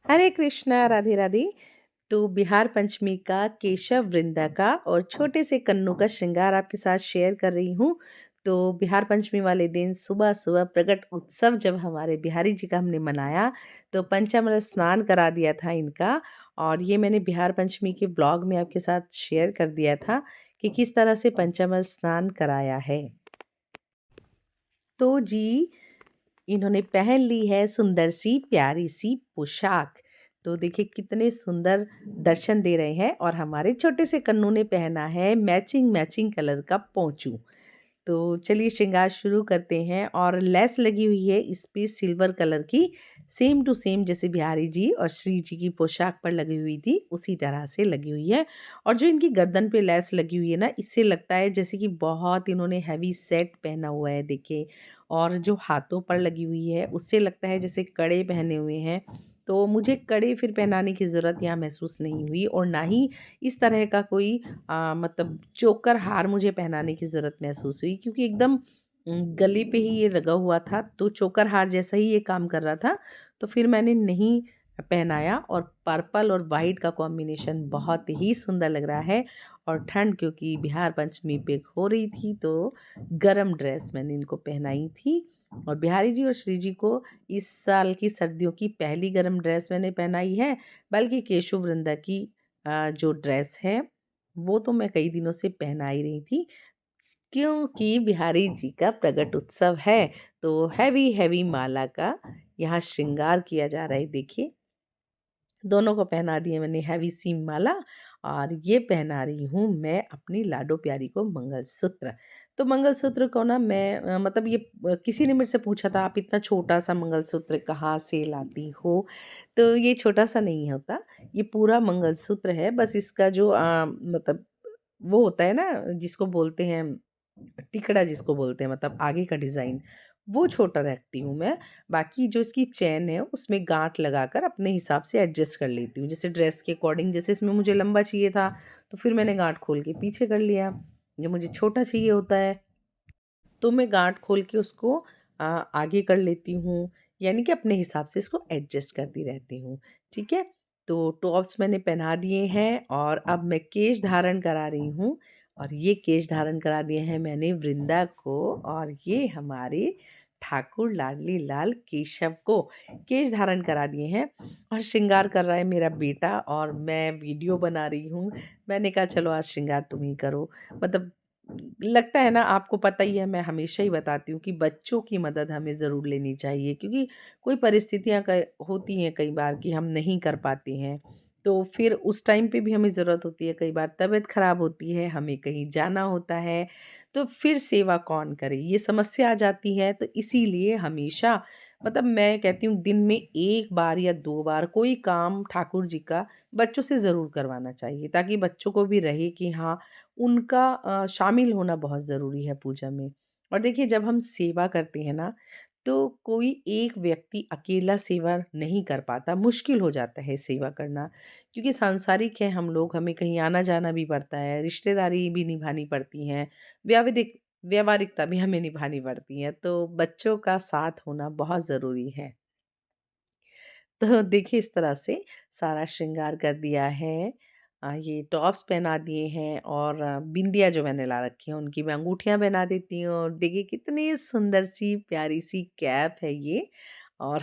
हरे कृष्णा, राधे राधे। तो बिहार पंचमी का केशव वृंदा का और छोटे से कन्नू का श्रृंगार आपके साथ शेयर कर रही हूँ। तो बिहार पंचमी वाले दिन सुबह सुबह प्रकट उत्सव जब हमारे बिहारी जी का हमने मनाया, तो पंचामृत स्नान करा दिया था इनका। और ये मैंने बिहार पंचमी के ब्लॉग में आपके साथ शेयर कर दिया था कि किस तरह से पंचामृत स्नान कराया है। तो जी, इन्होंने पहन ली है सुंदर सी प्यारी सी पोशाक। तो देखिए कितने सुंदर दर्शन दे रहे हैं। और हमारे छोटे से कन्नू ने पहना है मैचिंग मैचिंग कलर का पोंचू। तो चलिए श्रृंगार शुरू करते हैं। और लेस लगी हुई है इस पे सिल्वर कलर की, सेम टू सेम जैसे बिहारी जी और श्री जी की पोशाक पर लगी हुई थी उसी तरह से लगी हुई है। और जो इनकी गर्दन पे लेस लगी हुई है ना, इससे लगता है जैसे कि बहुत इन्होंने हैवी सेट पहना हुआ है, देखिए। और जो हाथों पर लगी हुई है उससे लगता है जैसे कड़े पहने हुए हैं। तो मुझे कड़े फिर पहनाने की ज़रूरत यहाँ महसूस नहीं हुई, और ना ही इस तरह का कोई मतलब चोकर हार मुझे पहनाने की ज़रूरत महसूस हुई, क्योंकि एकदम गले पे ही ये लगा हुआ था, तो चोकर हार जैसा ही ये काम कर रहा था। तो फिर मैंने नहीं पहनाया। और पर्पल और वाइट का कॉम्बिनेशन बहुत ही सुंदर लग रहा है। और ठंड क्योंकि बिहार पंचमी पे हो रही थी, तो गरम ड्रेस मैंने इनको पहनाई थी। और बिहारी जी और श्री जी को इस साल की सर्दियों की पहली गरम ड्रेस मैंने पहनाई है। बल्कि केशव वृंदा की जो ड्रेस है वो तो मैं कई दिनों से पहना ही रही थी, क्योंकि बिहारी जी का प्रगट उत्सव है। तो हैवी हैवी माला का यहाँ श्रृंगार किया जा रहा है, देखिए। दोनों को पहना दिए मैंने हैवी सी माला। और ये पहना रही हूँ मैं अपनी लाडो प्यारी को मंगलसूत्र। तो मंगलसूत्र को ना मैं मतलब ये किसी ने मेरे से पूछा था, आप इतना छोटा सा मंगलसूत्र कहाँ से लाती हो। तो ये छोटा सा नहीं होता, ये पूरा मंगलसूत्र है। बस इसका जो मतलब वो होता है ना, जिसको बोलते हैं टिकड़ा, जिसको बोलते हैं मतलब आगे का डिज़ाइन, वो छोटा रखती हूँ मैं। बाकी जो इसकी चैन है उसमें गांठ लगाकर अपने हिसाब से एडजस्ट कर लेती हूँ, जैसे ड्रेस के अकॉर्डिंग। जैसे इसमें मुझे लंबा चाहिए था तो फिर मैंने गांठ खोल के पीछे कर लिया। जो मुझे छोटा चाहिए होता है तो मैं गांठ खोल के उसको आगे कर लेती हूँ। यानी कि अपने हिसाब से इसको एडजस्ट करती रहती हूँ। ठीक है। तो टॉप्स मैंने पहना दिए हैं और अब मैं केश धारण करा रही हूँ। और ये केश धारण करा दिए हैं मैंने वृंदा को, और ये हमारे ठाकुर लाडली लाल केशव को केश धारण करा दिए हैं। और श्रृंगार कर रहा है मेरा बेटा, और मैं वीडियो बना रही हूँ। मैंने कहा चलो आज श्रृंगार तुम ही करो। मतलब लगता है ना, आपको पता ही है, मैं हमेशा ही बताती हूँ कि बच्चों की मदद हमें ज़रूर लेनी चाहिए, क्योंकि कोई परिस्थितियाँ होती हैं कई बार कि हम नहीं कर पाते हैं। तो फिर उस टाइम पे भी हमें ज़रूरत होती है, कई बार तबीयत ख़राब होती है, हमें कहीं जाना होता है, तो फिर सेवा कौन करे, ये समस्या आ जाती है। तो इसीलिए हमेशा मतलब मैं कहती हूँ दिन में एक बार या दो बार कोई काम ठाकुर जी का बच्चों से ज़रूर करवाना चाहिए, ताकि बच्चों को भी रहे कि हाँ, उनका शामिल होना बहुत ज़रूरी है पूजा में। और देखिए जब हम सेवा करते हैं ना, तो कोई एक व्यक्ति अकेला सेवा नहीं कर पाता, मुश्किल हो जाता है सेवा करना। क्योंकि सांसारिक हैं हम लोग, हमें कहीं आना-जाना भी पड़ता है, रिश्तेदारी भी निभानी पड़ती हैं, व्यावहारिक व्यावहारिकता भी हमें निभानी पड़ती है, तो बच्चों का साथ होना बहुत ज़रूरी है। तो देखिए इस तरह से सारा श्रृंगार कर दिया है। ये टॉप्स पहना दिए हैं, और बिंदिया जो मैंने ला रखी है उनकी मैं अंगूठियाँ पहना देती हूँ। और देखिए कितनी सुंदर सी प्यारी सी कैप है ये। और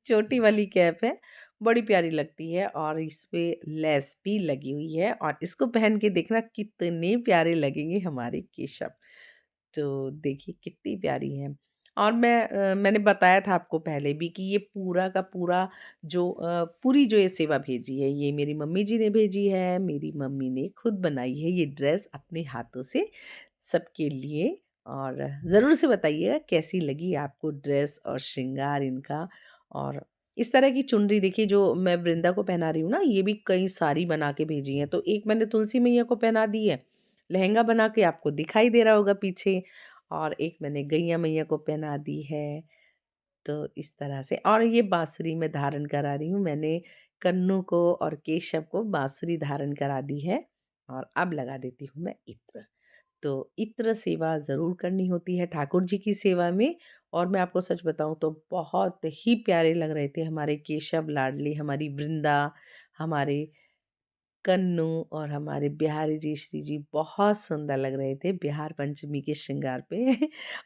छोटी वाली कैप है, बड़ी प्यारी लगती है, और इस पे लेस भी लगी हुई है। और इसको पहन के देखना कितने प्यारे लगेंगे हमारे केशव। तो देखिए कितनी प्यारी है। और मैंने बताया था आपको पहले भी कि ये पूरा का पूरा जो पूरी जो ये सेवा भेजी है, ये मेरी मम्मी जी ने भेजी है। मेरी मम्मी ने खुद बनाई है ये ड्रेस अपने हाथों से सबके लिए। और ज़रूर से बताइएगा कैसी लगी आपको ड्रेस और श्रृंगार इनका। और इस तरह की चुनरी देखिए जो मैं वृंदा को पहना रही हूँ ना, ये भी कई सारी बना के भेजी हैं। तो एक मैंने तुलसी मैया को पहना दी है, लहंगा बना के आपको दिखाई दे रहा होगा पीछे। और एक मैंने गैया मैया को पहना दी है। तो इस तरह से, और ये बाँसुरी मैं धारण करा रही हूँ। मैंने कन्नू को और केशव को बाँसुरी धारण करा दी है। और अब लगा देती हूँ मैं इत्र। तो इत्र सेवा ज़रूर करनी होती है ठाकुर जी की सेवा में। और मैं आपको सच बताऊँ तो बहुत ही प्यारे लग रहे थे हमारे केशव लाडली, हमारी वृंदा, हमारे कन्नू और हमारे बिहारी जी, श्री जी बहुत सुंदर लग रहे थे बिहार पंचमी के श्रृंगार पे।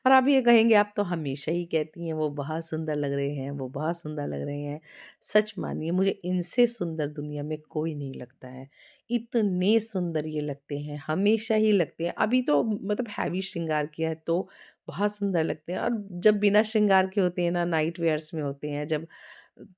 और आप ये कहेंगे आप तो हमेशा ही कहती हैं वो बहुत सुंदर लग रहे हैं, वो बहुत सुंदर लग रहे हैं। सच मानिए मुझे इनसे सुंदर दुनिया में कोई नहीं लगता है। इतने सुंदर ये लगते हैं, हमेशा ही लगते हैं। अभी तो मतलब हैवी श्रृंगार किया है तो बहुत सुंदर लगते हैं, और जब बिना श्रृंगार के होते हैं ना, नाइट वियर्स में होते हैं जब,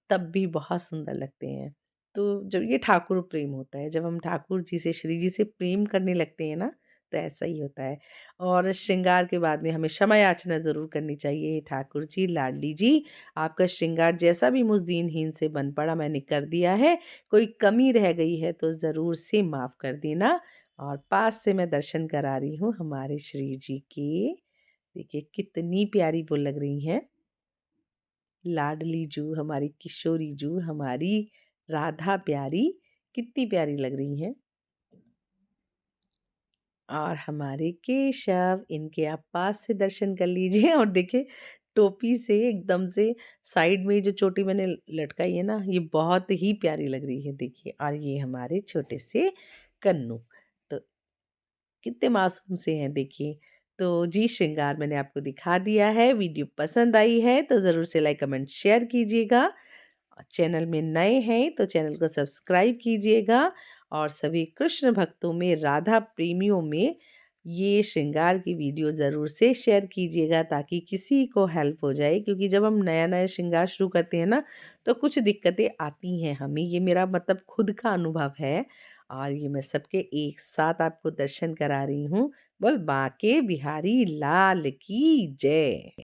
तब भी बहुत सुंदर लगते हैं। तो जब ये ठाकुर प्रेम होता है, जब हम ठाकुर जी से, श्री जी से प्रेम करने लगते हैं ना, तो ऐसा ही होता है। और श्रृंगार के बाद में हमें क्षमा याचना ज़रूर करनी चाहिए। ठाकुर जी, लाडली जी, आपका श्रृंगार जैसा भी मुझ दीनहीन से बन पड़ा मैंने कर दिया है, कोई कमी रह गई है तो ज़रूर से माफ़ कर देना। और पास से मैं दर्शन करा रही हूँ हमारे श्री जी के। देखिए कितनी प्यारी वो लग रही हैं। लाडली जू, हमारी किशोरी जू, हमारी राधा प्यारी, कितनी प्यारी लग रही हैं। और हमारे केशव, इनके आप पास से दर्शन कर लीजिए। और देखिए टोपी से एकदम से साइड में जो चोटी मैंने लटकाई है ना, ये बहुत ही प्यारी लग रही है देखिए। और ये हमारे छोटे से कन्नू, तो कितने मासूम से हैं देखिए। तो जी श्रृंगार मैंने आपको दिखा दिया है। वीडियो पसंद आई है तो ज़रूर से लाइक कमेंट शेयर कीजिएगा। चैनल में नए हैं तो चैनल को सब्सक्राइब कीजिएगा। और सभी कृष्ण भक्तों में, राधा प्रेमियों में ये श्रृंगार की वीडियो ज़रूर से शेयर कीजिएगा ताकि किसी को हेल्प हो जाए। क्योंकि जब हम नया नया श्रृंगार शुरू करते हैं ना, तो कुछ दिक्कतें आती हैं हमें, ये मेरा मतलब खुद का अनुभव है। और ये मैं सबके एक साथ आपको दर्शन करा रही हूँ। बोल बाके बिहारी लाल की जय।